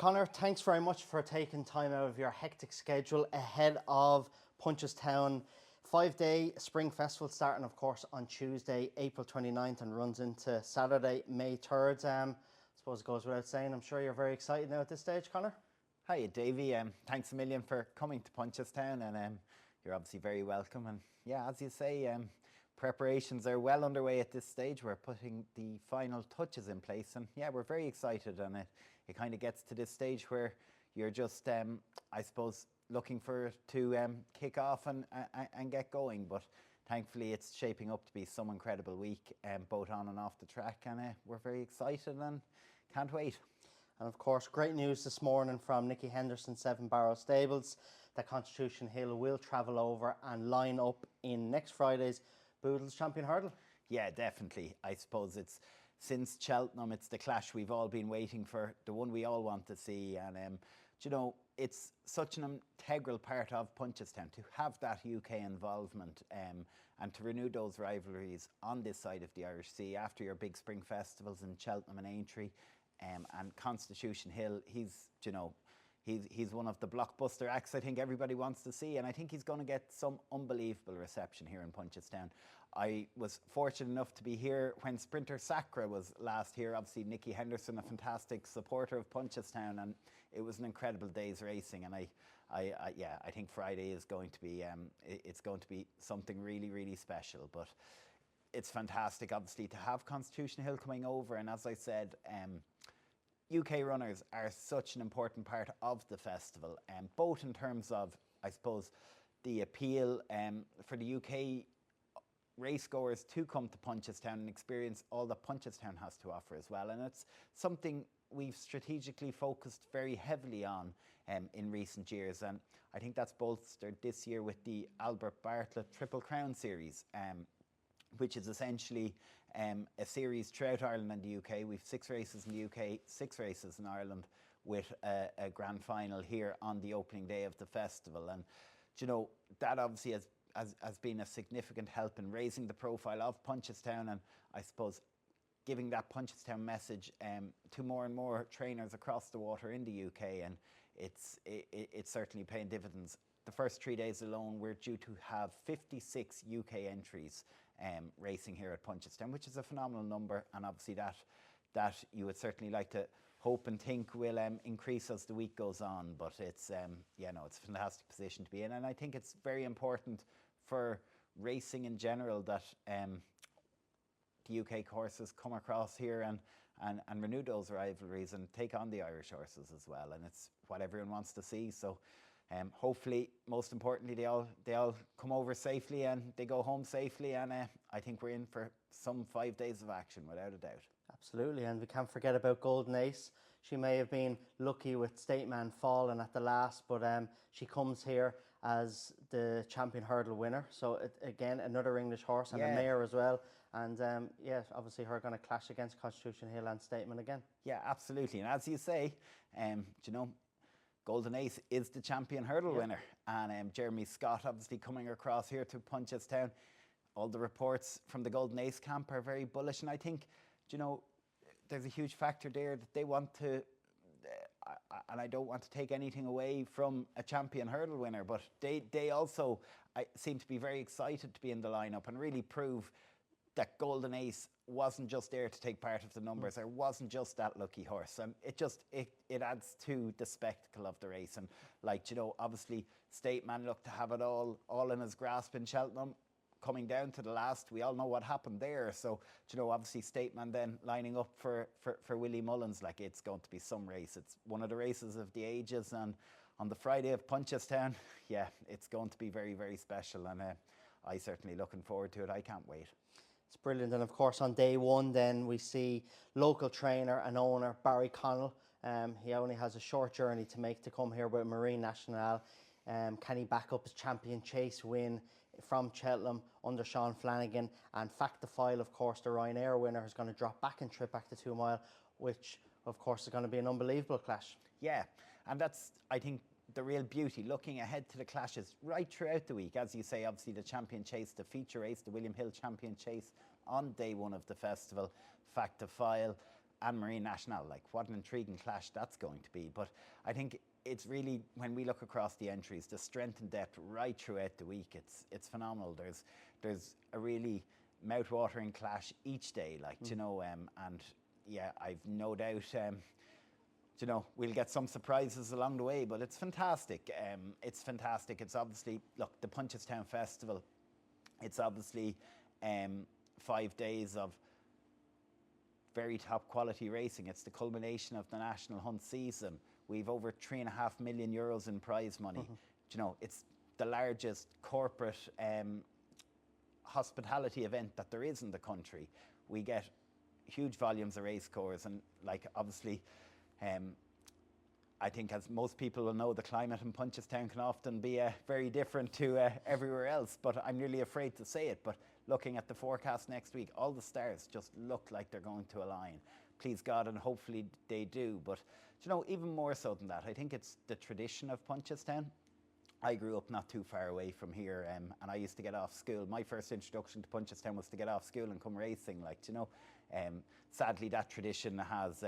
Conor, thanks very much for taking time out of your hectic schedule ahead of Punchestown 5-day Spring Festival starting, of course, on Tuesday, April 29th and runs into Saturday, May 3rd. I suppose it goes without saying, I'm sure you're very excited now at this stage, Conor. Hi, Davey. Thanks a million for coming to Punchestown, and you're obviously very welcome. And yeah, as you say, preparations are well underway at this stage. We're putting the final touches in place, and yeah, we're very excited. And it kind of gets to this stage where you're just, I suppose, looking for to kick off and get going. But thankfully, it's shaping up to be some incredible week, both on and off the track, and we're very excited and can't wait. And of course, great news this morning from Nicky Henderson, Seven Barrow Stables, that Constitution Hill will travel over and line up in next Friday's Boodles Champion Hurdle. Yeah, definitely. I suppose it's since Cheltenham, it's the clash we've all been waiting for, the one we all want to see. And, you know, it's such an integral part of Punchestown to have that UK involvement and to renew those rivalries on this side of the Irish Sea after your big spring festivals in Cheltenham and Aintree. And Constitution Hill, he's one of the blockbuster acts I think everybody wants to see, and I think he's going to get some unbelievable reception here in Punchestown. I was fortunate enough to be here when Sprinter Sacra was last here. Obviously, Nicky Henderson, a fantastic supporter of Punchestown, and it was an incredible day's racing. And I think Friday is going to be it's going to be something really, really special. But it's fantastic, obviously, to have Constitution Hill coming over, and as I said, UK runners are such an important part of the festival, both in terms of, I suppose, the appeal for the UK racegoers to come to Punchestown and experience all that Punchestown has to offer as well. And it's something we've strategically focused very heavily on in recent years. And I think that's bolstered this year with the Albert Bartlett Triple Crown Series, which is essentially a series throughout Ireland and the UK. We've 6 races in the UK, 6 races in Ireland, with a grand final here on the opening day of the festival. And, you know, that obviously has been a significant help in raising the profile of Punchestown, and I suppose giving that Punchestown message to more and more trainers across the water in the UK, and it's certainly paying dividends. The first 3 days alone, we're due to have 56 UK entries racing here at Punchestown, which is a phenomenal number, and obviously that you would certainly like to hope and think will increase as the week goes on. But it's it's a fantastic position to be in, and I think it's very important for racing in general that the UK courses come across here and renew those rivalries and take on the Irish horses as well, and it's what everyone wants to see. So hopefully, most importantly, they all come over safely and they go home safely, and I think we're in for some 5 days of action without a doubt. Absolutely, and we can't forget about Golden Ace. She may have been lucky with State Man falling at the last, but she comes here as the champion hurdle winner. So again, another English horse and a mare as well. And obviously her going to clash against Constitution Hill and Stateman again. Yeah, absolutely. And as you say, Golden Ace is the champion hurdle winner, and Jeremy Scott obviously coming across here to Punchestown. All the reports from the Golden Ace camp are very bullish, and I think, there's a huge factor there that they want to, and I don't want to take anything away from a champion hurdle winner, but they also seem to be very excited to be in the lineup and really prove that Golden Ace wasn't just there to take part of the numbers, or wasn't just that lucky horse. And it adds to the spectacle of the race. And obviously State Man looked to have it all in his grasp in Cheltenham. Coming down to the last, we all know what happened there. So, obviously State Man then lining up for Willie Mullins, it's going to be some race. It's one of the races of the ages, and on the Friday of Punchestown, it's going to be very, very special, and I certainly looking forward to it. I can't wait. It's brilliant. And of course, on day one, then we see local trainer and owner Barry Connell. He only has a short journey to make to come here with Marine Nationale. Can he back up his Champion Chase win from Cheltenham under Sean Flanagan? And Fact the File, of course, the Ryanair winner, is going to drop back and trip back to 2 Mile, which of course is going to be an unbelievable clash. Yeah, and that's, I think, the real beauty, looking ahead to the clashes right throughout the week. As you say, obviously the Champion Chase, the feature race, the William Hill Champion Chase on day one of the festival, Fact the File. and Marine National. Like, what an intriguing clash that's going to be. But I think it's really, when we look across the entries, the strength and depth right throughout the week, it's phenomenal. There's a really mouth-watering clash each day, like, you know, and yeah, I've no doubt, you know, we'll get some surprises along the way, but it's fantastic. It's fantastic. It's obviously, look, the Punchestown Festival, it's obviously 5 days of very top quality racing. It's the culmination of the National Hunt season. We've over €3.5 million in prize money. You know, it's the largest corporate hospitality event that there is in the country. We get huge volumes of racecourse, and like, obviously, I think, as most people will know, the climate in Punchestown can often be very different to everywhere else, but I'm nearly afraid to say it. But looking at the forecast next week, all the stars just look like they're going to align. Please God, and hopefully they do. But, you know, even more so than that, I think it's the tradition of Punchestown. I grew up not too far away from here, and I used to get off school. My first introduction to Punchestown was to get off school and come racing, like, you know. Sadly, that tradition has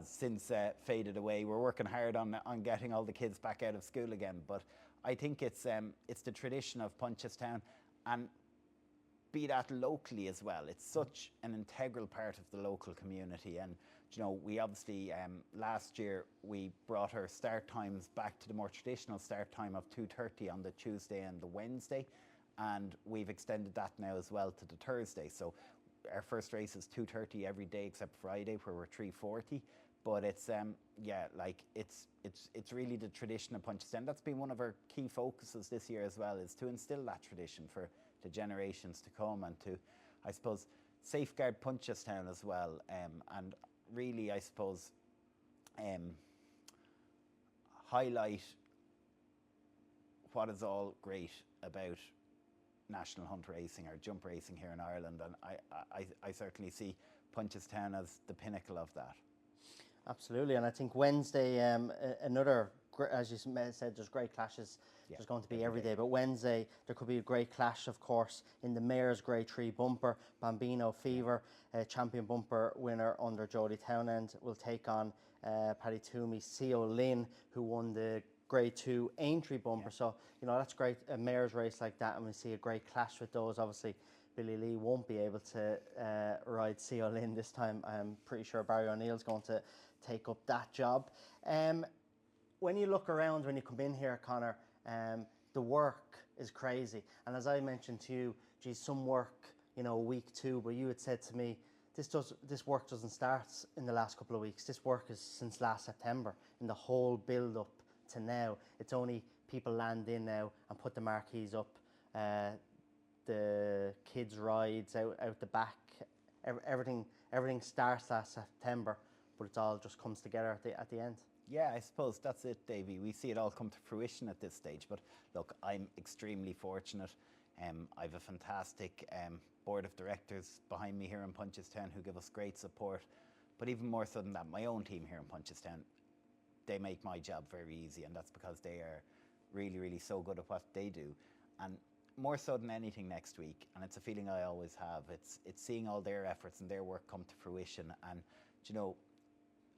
since faded away. We're working hard on getting all the kids back out of school again, but I think it's the tradition of Punchestown, and be that locally as well. It's such an integral part of the local community. And, you know, we obviously, last year, we brought our start times back to the more traditional start time of 2:30 on the Tuesday and the Wednesday, and we've extended that now as well to the Thursday. So our first race is 2:30 every day except Friday, where we're 3:40. But it's yeah, like, it's really the tradition of Punchestown. That's been one of our key focuses this year as well, is to instill that tradition for the generations to come, and to, I suppose, safeguard Punchestown as well, and really, I suppose, highlight what is all great about National Hunt racing, or jump racing here in Ireland, and I certainly see Punchestown as the pinnacle of that. Absolutely, and I think Wednesday, another, as you said, there's great clashes. Yeah, there's going to be every day, but Wednesday there could be a great clash, of course, in the Mayor's Grade 3 bumper. Bambino Fever, champion bumper winner under Jodie Townend, will take on Paddy Toomey's C.O. Lynn, who won the Grade 2 Aintree bumper. Yeah. So, you know, that's great, a mayor's race like that, and we see a great clash with those. Obviously, Billy Lee won't be able to ride C.O. Lynn this time. I'm pretty sure Barry O'Neill's going to take up that job. When you look around, when you come in here, Conor, the work is crazy. And as I mentioned to you, geez, some work, you know, week 2, but you had said to me, this work doesn't start in the last couple of weeks. This work is since last September, in the whole build-up to now. It's only people land in now and put the marquees up, the kids' rides out the back. Everything starts last September, but it all just comes together at the end. Yeah, I suppose that's it, Davey. We see it all come to fruition at this stage. But look, I'm extremely fortunate. I have a fantastic board of directors behind me here in Punchestown who give us great support. But even more so than that, my own team here in Punchestown, they make my job very easy, and that's because they are really, really so good at what they do. And more so than anything next week, and it's a feeling I always have, it's seeing all their efforts and their work come to fruition. And, you know,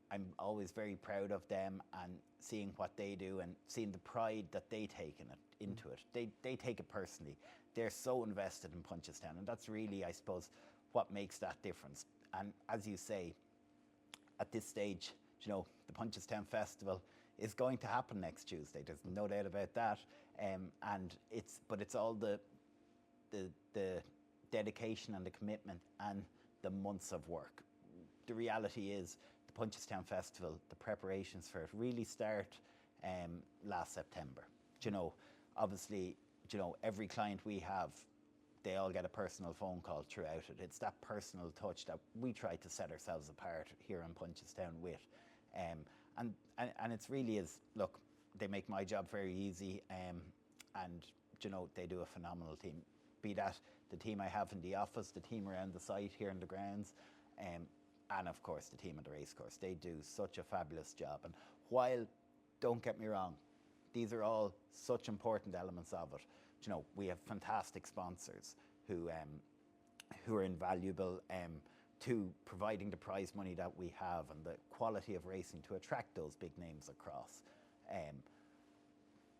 I'm always very proud of them, and seeing what they do and seeing the pride that they take into it. They take it personally. They're so invested in Punchestown, and that's really, I suppose, what makes that difference. And as you say, at this stage, you know, the Punchestown Festival is going to happen next Tuesday. There's no doubt about that. And it's all the dedication and the commitment and the months of work. The reality is, the Punchestown Festival, the preparations for it really start last September. You know, obviously, you know, every client we have, they all get a personal phone call throughout it. It's that personal touch that we try to set ourselves apart here in Punchestown with. And it's really is, look, they make my job very easy, and, you know, they do a phenomenal team. Be that the team I have in the office, the team around the site here in the grounds, and of course the team at the racecourse. They do such a fabulous job. And while, don't get me wrong, these are all such important elements of it, you know, we have fantastic sponsors who are invaluable. to providing the prize money that we have and the quality of racing to attract those big names across.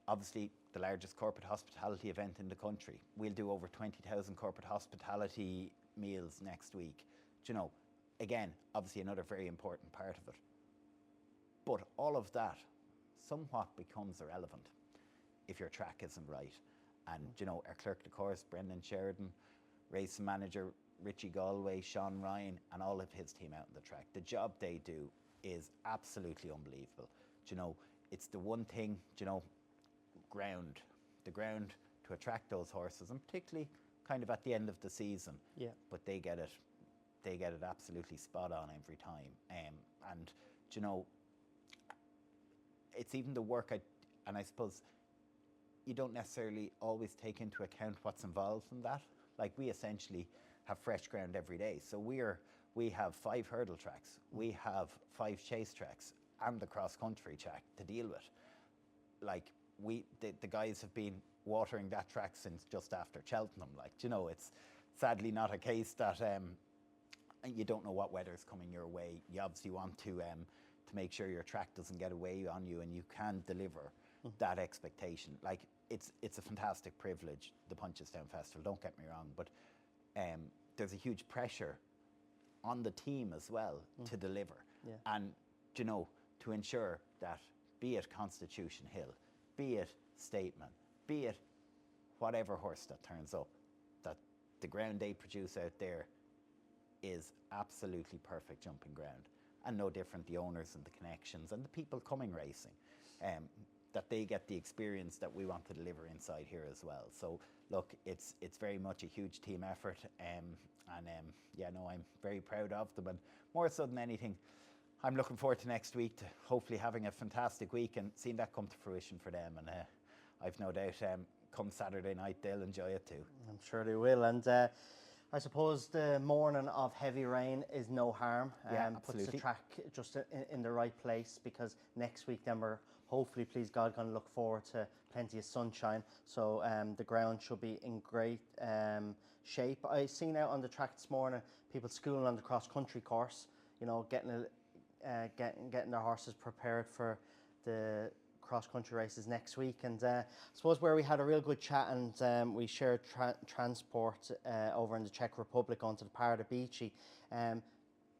Obviously, the largest corporate hospitality event in the country. We'll do over 20,000 corporate hospitality meals next week. Do you know, again, obviously another very important part of it. But all of that somewhat becomes irrelevant if your track isn't right. And, you know, our clerk de course, Brendan Sheridan, racing manager Richie Galway, Sean Ryan, and all of his team out on the track. The job they do is absolutely unbelievable. Do you know, it's the one thing, do you know, the ground to attract those horses, and particularly kind of at the end of the season. Yeah. But they get it absolutely spot on every time. And do you know, it's even the work and I suppose you don't necessarily always take into account what's involved in that. Like, we essentially have fresh ground every day. So we have 5 hurdle tracks, we have 5 chase tracks, and the cross country track to deal with. Like, the guys have been watering that track since just after Cheltenham. Like, you know, it's sadly not a case that you don't know what weather's coming your way. You obviously want to make sure your track doesn't get away on you and you can deliver that expectation. Like, it's a fantastic privilege, the Punchestown Festival, don't get me wrong, but there's a huge pressure on the team as well to deliver. Yeah. And, you know, to ensure that, be it Constitution Hill, be it Statement, be it whatever horse that turns up, that the ground they produce out there is absolutely perfect jumping ground. And no different, the owners and the connections and the people coming racing, that they get the experience that we want to deliver inside here as well. So look, it's very much a huge team effort, yeah, no, I'm very proud of them, and more so than anything, I'm looking forward to next week, to hopefully having a fantastic week and seeing that come to fruition for them. And I've no doubt come Saturday night they'll enjoy it too. I'm sure they will. And I suppose the morning of heavy rain is no harm. Yeah, puts absolutely. the track just in the right place, because next week then we're hopefully, please God, going to look forward to plenty of sunshine. So the ground should be in great shape. I seen out on the track this morning people schooling on the cross country course, you know, getting their horses prepared for the cross-country races next week. And I suppose where we had a real good chat, and we shared transport over in the Czech Republic onto the Parada Beachy.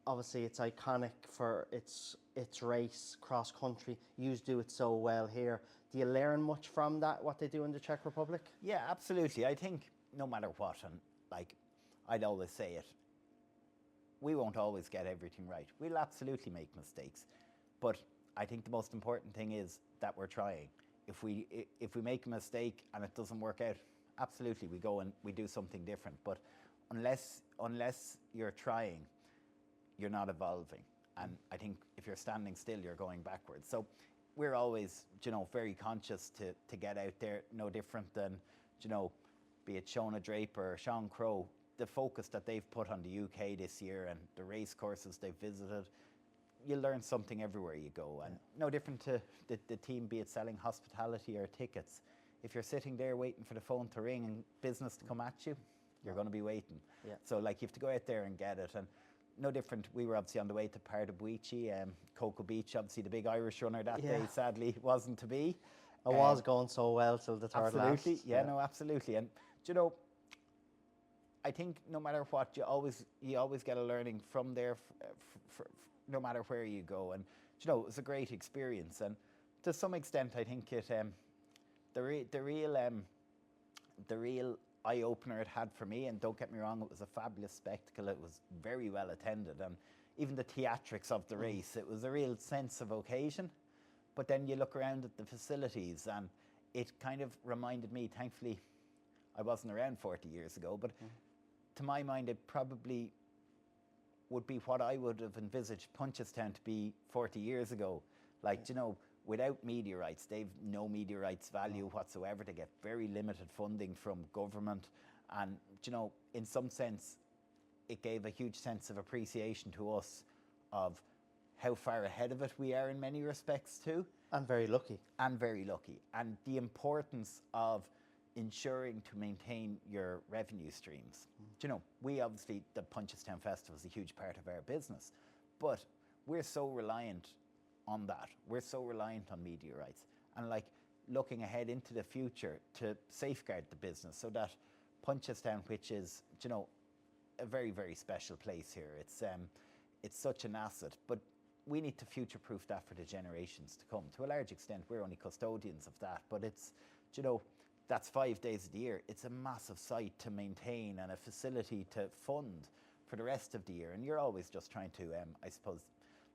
Obviously it's iconic for its race, cross-country. You do it so well here. Do you learn much from that, what they do in the Czech Republic? Yeah, absolutely. I think no matter what, and like I'd always say it, we won't always get everything right. We'll absolutely make mistakes. But I think the most important thing is that we're trying. If we make a mistake and it doesn't work out, absolutely we go and we do something different. But unless you're trying, you're not evolving. And I think if you're standing still, you're going backwards. So we're always, you know, very conscious to get out there, no different than, you know, be it Shona Draper or Sean Crowe. The focus that they've put on the UK this year and the race courses they've visited, you learn something everywhere you go. And no different to the team, be it selling hospitality or tickets. If you're sitting there waiting for the phone to ring and business to come at you, you're going to be waiting. Yeah. So like, you have to go out there and get it. And no different, we were obviously on the way to Parada Beachy, Cocoa Beach, obviously the big Irish runner that day sadly wasn't to be. It was going so well till the third last. Absolutely, yeah, no, absolutely. And you know, I think no matter what, you always get a learning from there, no matter where you go. And you know, it was a great experience. And to some extent, I think it the real eye opener it had for me. And don't get me wrong, it was a fabulous spectacle. It was very well attended, and even the theatrics of the race, it was a real sense of occasion. But then you look around at the facilities, and it kind of reminded me. Thankfully, I wasn't around 40 years ago, but to my mind, it probably would be what I would have envisaged Punchestown to be 40 years ago. Like, you know, without media rights, they've no media rights value whatsoever. They get very limited funding from government. And, you know, in some sense, it gave a huge sense of appreciation to us of how far ahead of it we are in many respects too. And very lucky. And very lucky. And the importance of ensuring to maintain your revenue streams. Do you know, we obviously, the Punchestown Festival is a huge part of our business, but we're so reliant on that. We're so reliant on media rights, and like looking ahead into the future to safeguard the business so that Punchestown, which is, you know, a very, very special place here. It's such an asset, but we need to future-proof that for the generations to come. To a large extent, we're only custodians of that, but it's, you know, that's 5 days of the year. It's a massive site to maintain and a facility to fund for the rest of the year. And you're always just trying to, I suppose,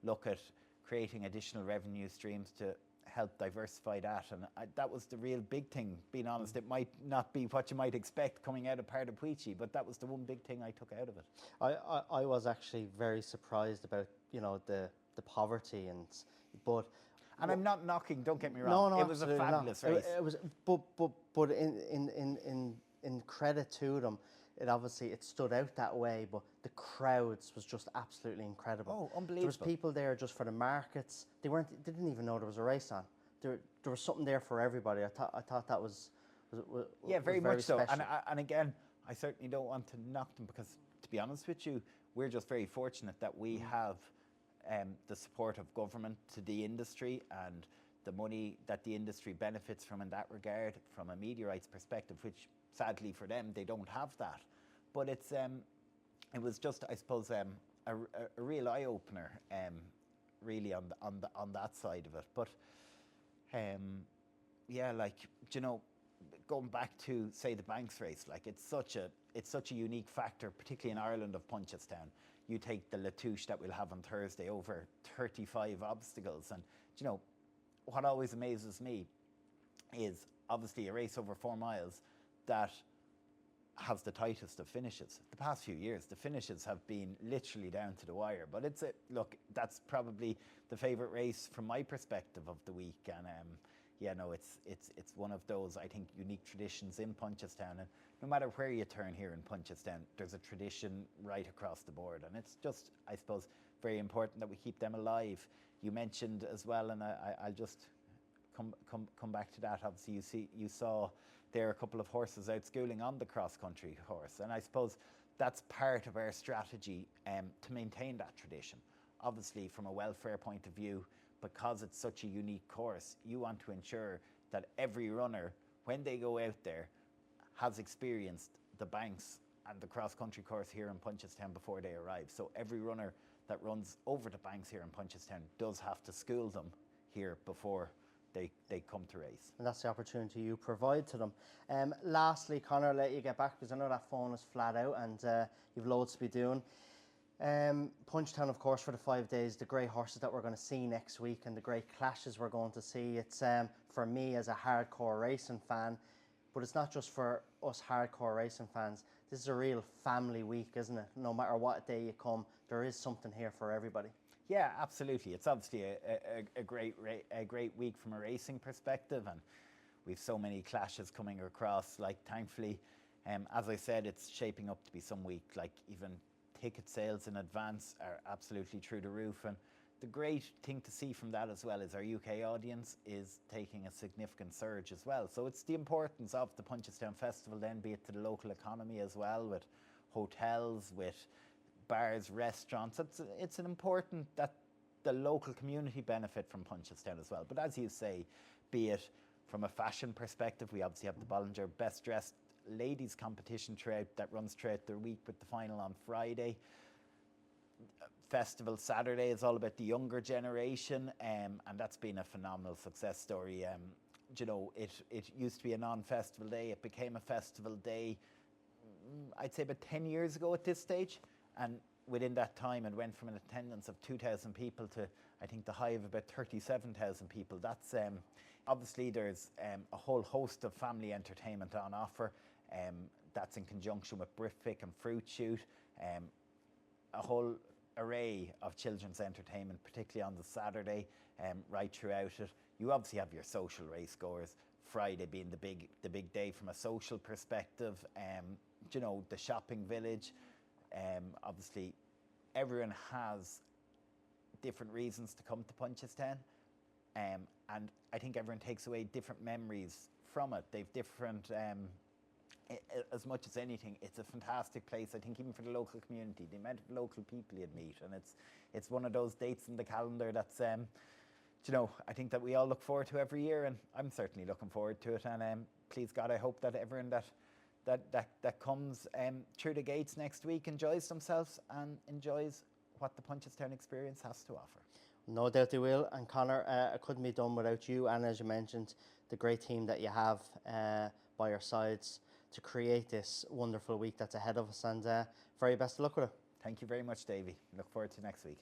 look at creating additional revenue streams to help diversify that. And that was the real big thing, being honest. It might not be what you might expect coming out of part of Puichi, but that was the one big thing I took out of it. I was actually very surprised about, you know, the poverty but I'm not knocking, don't get me wrong. No, it was a fabulous race. It was, but in credit to them, it stood out that way. But the crowds was just absolutely incredible. Oh, unbelievable! There was people there just for the markets. They didn't even know there was a race on. There was something there for everybody. I thought that was yeah, very much so. Special. And again, I certainly don't want to knock them because, to be honest with you, we're just very fortunate that we have the support of government to the industry and the money that the industry benefits from in that regard, from a media rights perspective, which sadly for them they don't have that. But it was just, I suppose, a real eye opener, really on that side of it. But yeah, like, you know, going back to say the Banks race, like it's such a unique factor, particularly in Ireland, of Punchestown. You take the Latouche that we'll have on Thursday, over 35 obstacles. And, you know, what always amazes me is obviously a race over 4 miles that has the tightest of finishes. The past few years, the finishes have been literally down to the wire. But look, that's probably the favourite race from my perspective of the week. And yeah, no, it's one of those, I think, unique traditions in Punchestown. And no matter where you turn here in Punchestown, there's a tradition right across the board. And it's just, I suppose, very important that we keep them alive. You mentioned as well, and I'll just come back to that. Obviously, you saw there a couple of horses out schooling on the cross-country horse. And I suppose that's part of our strategy to maintain that tradition. Obviously, from a welfare point of view, because it's such a unique course, you want to ensure that every runner, when they go out there, has experienced the Banks and the cross-country course here in Punchestown before they arrive. So every runner that runs over the Banks here in Punchestown does have to school them here before they come to race. And that's the opportunity you provide to them. Lastly, Conor, I'll let you get back because I know that phone is flat out and you've loads to be doing. Punchestown, of course, for the 5 days, the great horses that we're going to see next week and the great clashes we're going to see. It's for me as a hardcore racing fan, but it's not just for us hardcore racing fans. This is a real family week, isn't it? No matter what day you come, there is something here for everybody. Yeah, absolutely. It's obviously a great week from a racing perspective, and we've so many clashes coming across. Like, thankfully, as I said, it's shaping up to be some week. Like, even ticket sales in advance are absolutely through the roof. And the great thing to see from that as well is our UK audience is taking a significant surge as well. So it's the importance of the Punchestown Festival then, be it to the local economy as well, with hotels, with bars, restaurants. It's an important that the local community benefit from Punchestown as well. But as you say, be it from a fashion perspective, we obviously have the Bollinger Best Dressed Ladies competition that runs throughout the week with the final on Friday. Festival Saturday is all about the younger generation, and that's been a phenomenal success story. You know, it used to be a non-festival day. It became a festival day, I'd say about 10 years ago at this stage. And within that time, it went from an attendance of 2,000 people to, I think, the high of about 37,000 people. That's obviously there's a whole host of family entertainment on offer. That's in conjunction with Brific and Fruit Shoot. A whole array of children's entertainment, particularly on the Saturday, right throughout it. You obviously have your social racegoers, Friday being the big day from a social perspective. You know, the shopping village. Obviously, everyone has different reasons to come to Punchestown, and I think everyone takes away different memories from it. They've different, as much as anything, it's a fantastic place. I think even for the local community, the amount of local people you'd meet, and it's one of those dates in the calendar that's, I think that we all look forward to every year, and I'm certainly looking forward to it. And please God, I hope that everyone that comes through the gates next week enjoys themselves and enjoys what the Punchestown experience has to offer. No doubt they will. And Conor, it couldn't be done without you, and as you mentioned, the great team that you have by your sides to create this wonderful week that's ahead of us. And very best of luck with it. Thank you very much, Davey. Look forward to next week.